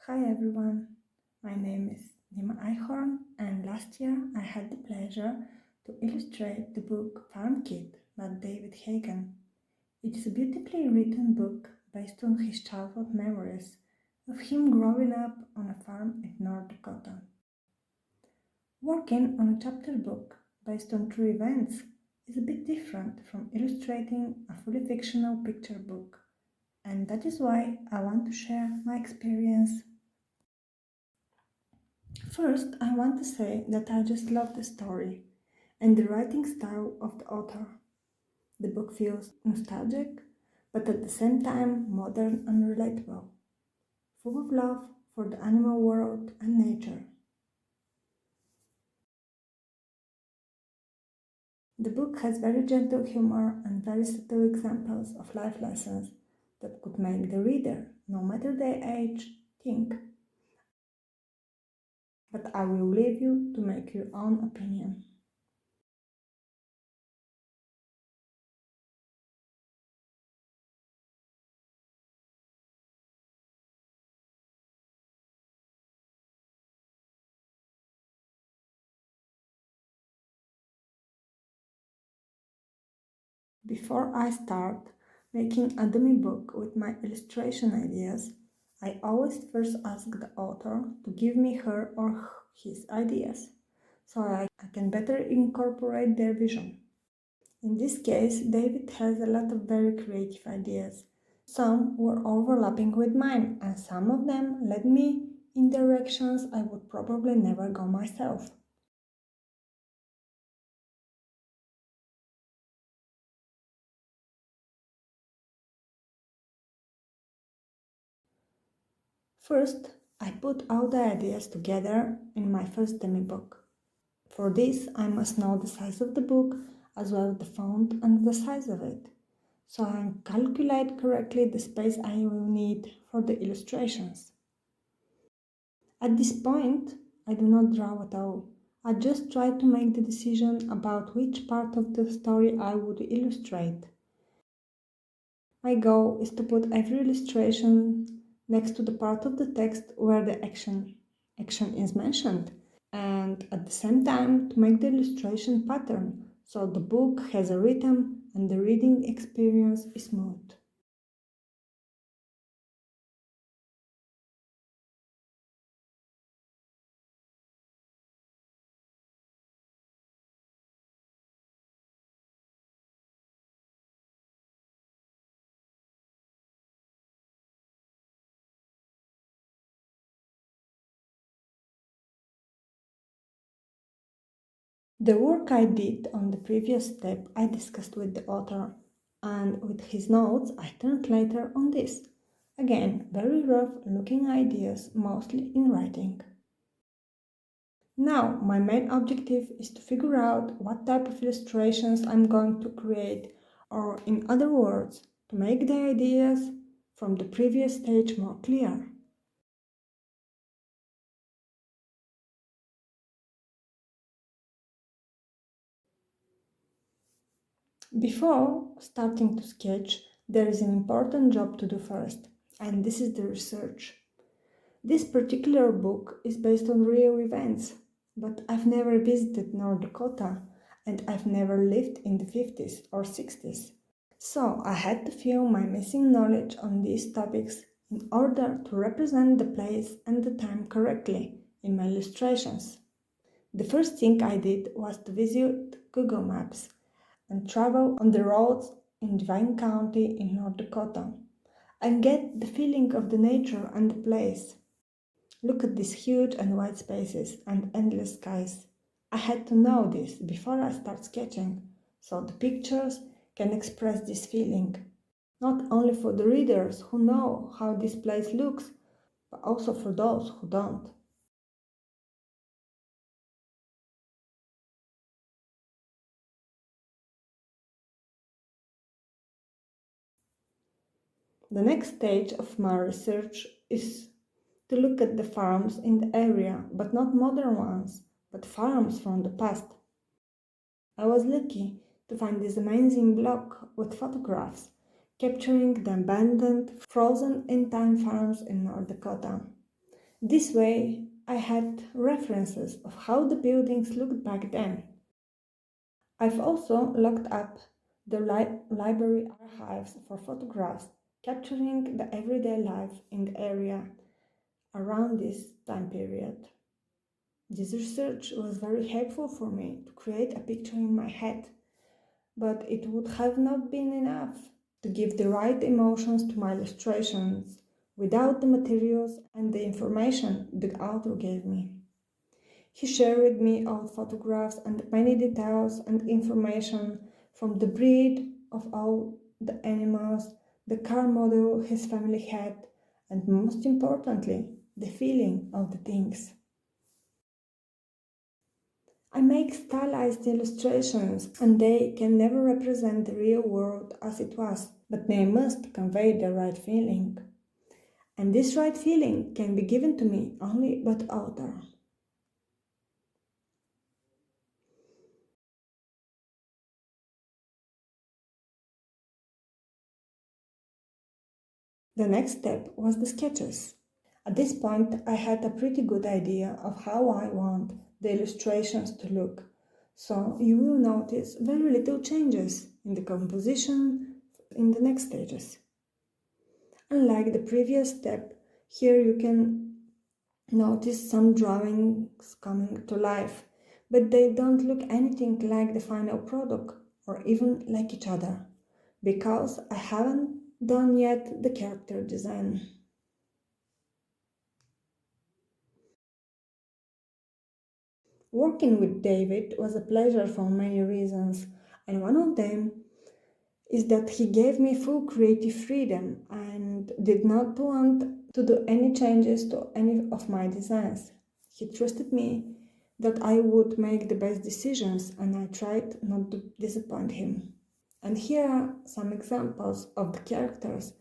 Hi everyone, my name is Dima Eichhorn, and last year I had the pleasure to illustrate the book Farm Kid by David Hagen. It is a beautifully written book based on his childhood memories of him growing up on a farm in North Dakota. Working on a chapter book based on true events is a bit different from illustrating a fully fictional picture book, and that is why I want to share my experience. First, I want to say that I just love the story and the writing style of the author. The book feels nostalgic, but at the same time modern and relatable, full of love for the animal world and nature. The book has very gentle humor and very subtle examples of life lessons that could make the reader, no matter their age, think. But I will leave you to make your own opinion. Before I start making a dummy book with my illustration ideas, I always first ask the author to give me her or his ideas, so I can better incorporate their vision. In this case, David has a lot of very creative ideas. Some were overlapping with mine, and some of them led me in directions I would probably never go myself. First, I put all the ideas together in my first dummy book. For this, I must know the size of the book as well as the font and the size of it, so I calculate correctly the space I will need for the illustrations. At this point, I do not draw at all. I just try to make the decision about which part of the story I would illustrate. My goal is to put every illustration next to the part of the text where the action is mentioned, and at the same time to make the illustration pattern so the book has a rhythm and the reading experience is smooth. The work I did on the previous step I discussed with the author, and with his notes I turned later on this. Again, very rough looking ideas, mostly in writing. Now, my main objective is to figure out what type of illustrations I'm going to create, or in other words, to make the ideas from the previous stage more clear. Before starting to sketch, there is an important job to do first, and this is the research. This particular book is based on real events, but I've never visited North Dakota and I've never lived in the 50s or 60s. So I had to fill my missing knowledge on these topics in order to represent the place and the time correctly in my illustrations. The first thing I did was to visit Google Maps and travel on the roads in Divine County in North Dakota and get the feeling of the nature and the place. Look at these huge and wide spaces and endless skies. I had to know this before I start sketching, so the pictures can express this feeling, not only for the readers who know how this place looks, but also for those who don't. The next stage of my research is to look at the farms in the area, but not modern ones, but farms from the past. I was lucky to find this amazing blog with photographs capturing the abandoned, frozen in time farms in North Dakota. This way, I had references of how the buildings looked back then. I've also looked up the library archives for photographs capturing the everyday life in the area around this time period. This research was very helpful for me to create a picture in my head, but it would have not been enough to give the right emotions to my illustrations without the materials and the information the author gave me. He shared with me old photographs and many details and information from the breed of all the animals, the car model his family had, and most importantly, the feeling of the things. I make stylized illustrations and they can never represent the real world as it was, but they must convey the right feeling. And this right feeling can be given to me only by the author. The next step was the sketches. At this point, I had a pretty good idea of how I want the illustrations to look, so you will notice very little changes in the composition in the next stages. Unlike the previous step, here you can notice some drawings coming to life, but they don't look anything like the final product or even like each other, because I haven't done yet the character design. Working with David was a pleasure for many reasons, and one of them is that he gave me full creative freedom and did not want to do any changes to any of my designs. He trusted me that I would make the best decisions, and I tried not to disappoint him. And here are some examples of the characters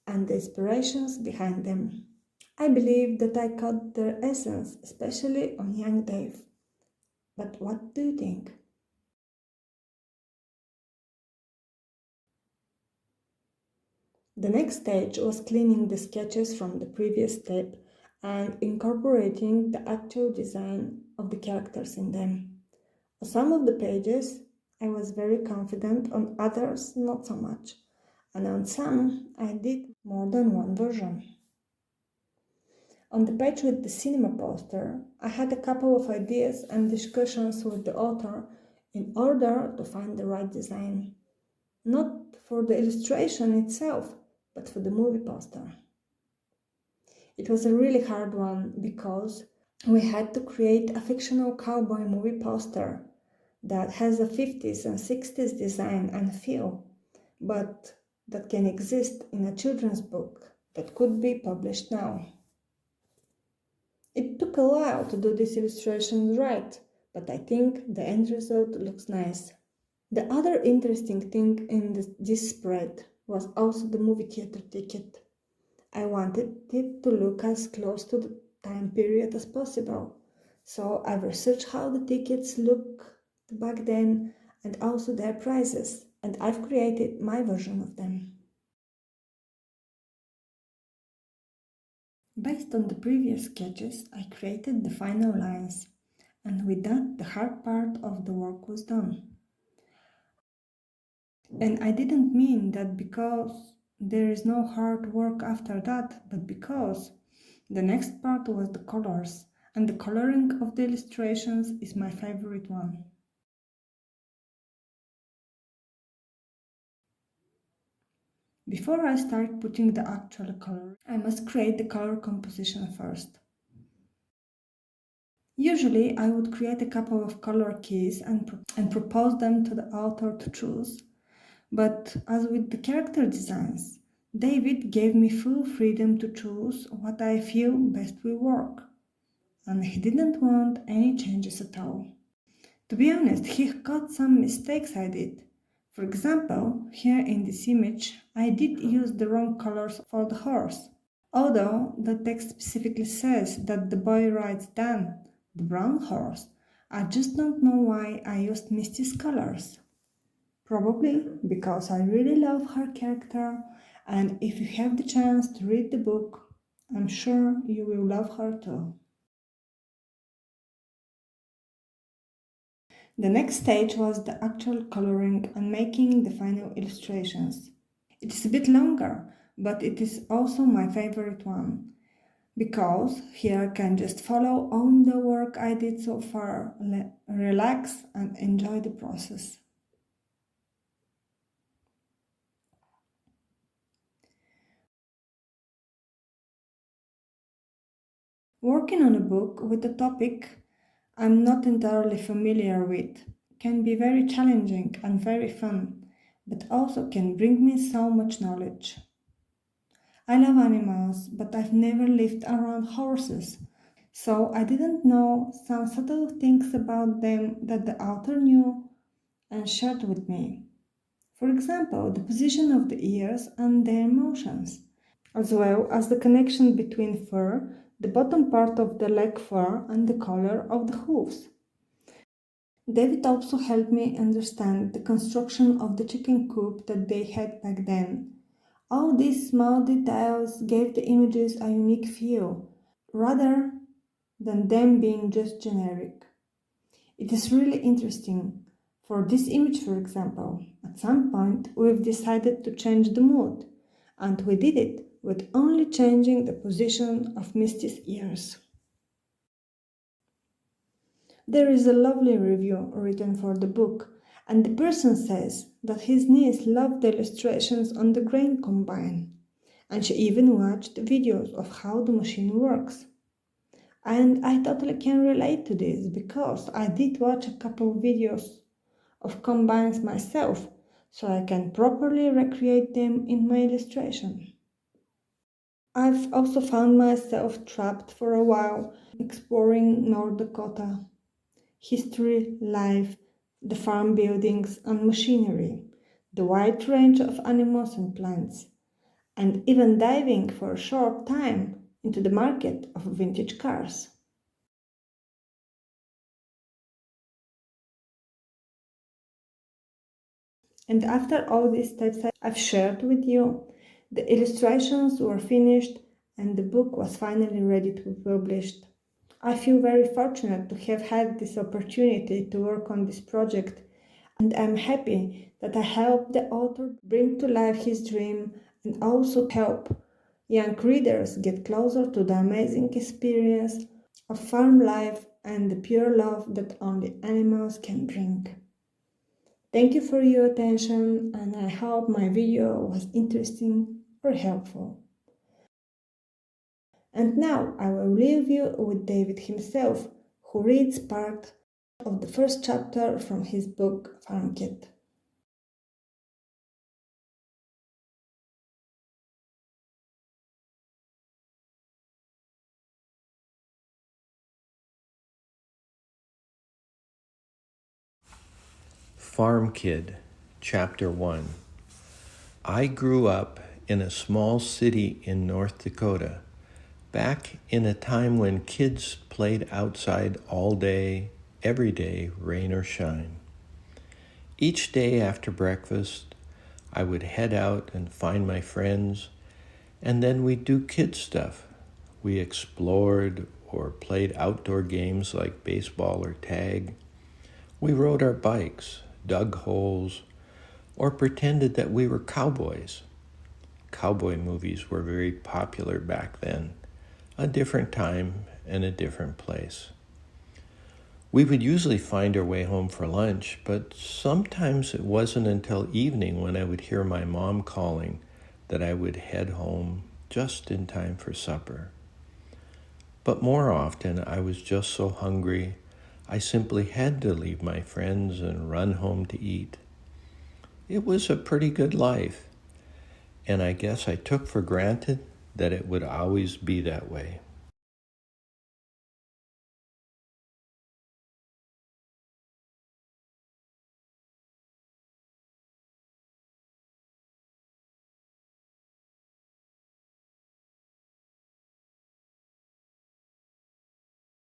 and the inspirations behind them. I believe that I caught their essence, especially on young Dave. But what do you think? The next stage was cleaning the sketches from the previous step and incorporating the actual design of the characters in them. On some of the pages, I was very confident, on others, not so much, and on some, I did more than one version. On the page with the cinema poster, I had a couple of ideas and discussions with the author in order to find the right design. Not for the illustration itself, but for the movie poster. It was a really hard one because we had to create a fictional cowboy movie poster that has a 50s and 60s design and feel, but that can exist in a children's book that could be published now. It took a while to do these illustrations right, but I think the end result looks nice. The other interesting thing in this spread was also the movie theater ticket. I wanted it to look as close to the time period as possible, so I researched how the tickets look back then and also their prices, and I've created my version of them. Based on the previous sketches, I created the final lines, and with that the hard part of the work was done. And I didn't mean that because there is no hard work after that, but because the next part was the colors, and the coloring of the illustrations is my favorite one. Before I start putting the actual color, I must create the color composition first. Usually I would create a couple of color keys and propose them to the author to choose. But as with the character designs, David gave me full freedom to choose what I feel best will work, and he didn't want any changes at all. To be honest, he caught some mistakes I did. For example, here in this image, I did use the wrong colors for the horse. Although the text specifically says that the boy rides Dan, the brown horse, I just don't know why I used Misty's colors. Probably because I really love her character, and if you have the chance to read the book, I'm sure you will love her too. The next stage was the actual coloring and making the final illustrations. It is a bit longer, but it is also my favorite one because here I can just follow on the work I did so far, relax and enjoy the process. Working on a book with a topic I'm not entirely familiar with can be very challenging and very fun, but also can bring me so much knowledge. I love animals, but I've never lived around horses, so I didn't know some subtle things about them that the author knew and shared with me. For example, the position of the ears and their motions, as well as the connection between fur, the bottom part of the leg fur, and the color of the hooves. David also helped me understand the construction of the chicken coop that they had back then. All these small details gave the images a unique feel, rather than them being just generic. It is really interesting. For this image, for example, at some point we've decided to change the mood, and we did it with only changing the position of Misty's ears. There is a lovely review written for the book, and the person says that his niece loved the illustrations on the grain combine, and she even watched videos of how the machine works. And I totally can relate to this because I did watch a couple videos of combines myself, so I can properly recreate them in my illustration. I've also found myself trapped for a while exploring North Dakota history, life, the farm buildings and machinery, the wide range of animals and plants, and even diving for a short time into the market of vintage cars. And after all these steps I've shared with you, the illustrations were finished and the book was finally ready to be published. I feel very fortunate to have had this opportunity to work on this project, and I'm happy that I helped the author bring to life his dream and also help young readers get closer to the amazing experience of farm life and the pure love that only animals can bring. Thank you for your attention, and I hope my video was interesting or helpful. And now I will leave you with David himself, who reads part of the first chapter from his book Farm Kit. Farm Kid, Chapter 1. I grew up in a small city in North Dakota, back in a time when kids played outside all day, every day, rain or shine. Each day after breakfast, I would head out and find my friends, and then we'd do kid stuff. We explored or played outdoor games like baseball or tag. We rode our bikes, dug holes, or pretended that we were cowboys. Cowboy movies were very popular back then, a different time and a different place. We would usually find our way home for lunch, but sometimes it wasn't until evening when I would hear my mom calling that I would head home just in time for supper. But more often, I was just so hungry, I simply had to leave my friends and run home to eat. It was a pretty good life, and I guess I took for granted that it would always be that way.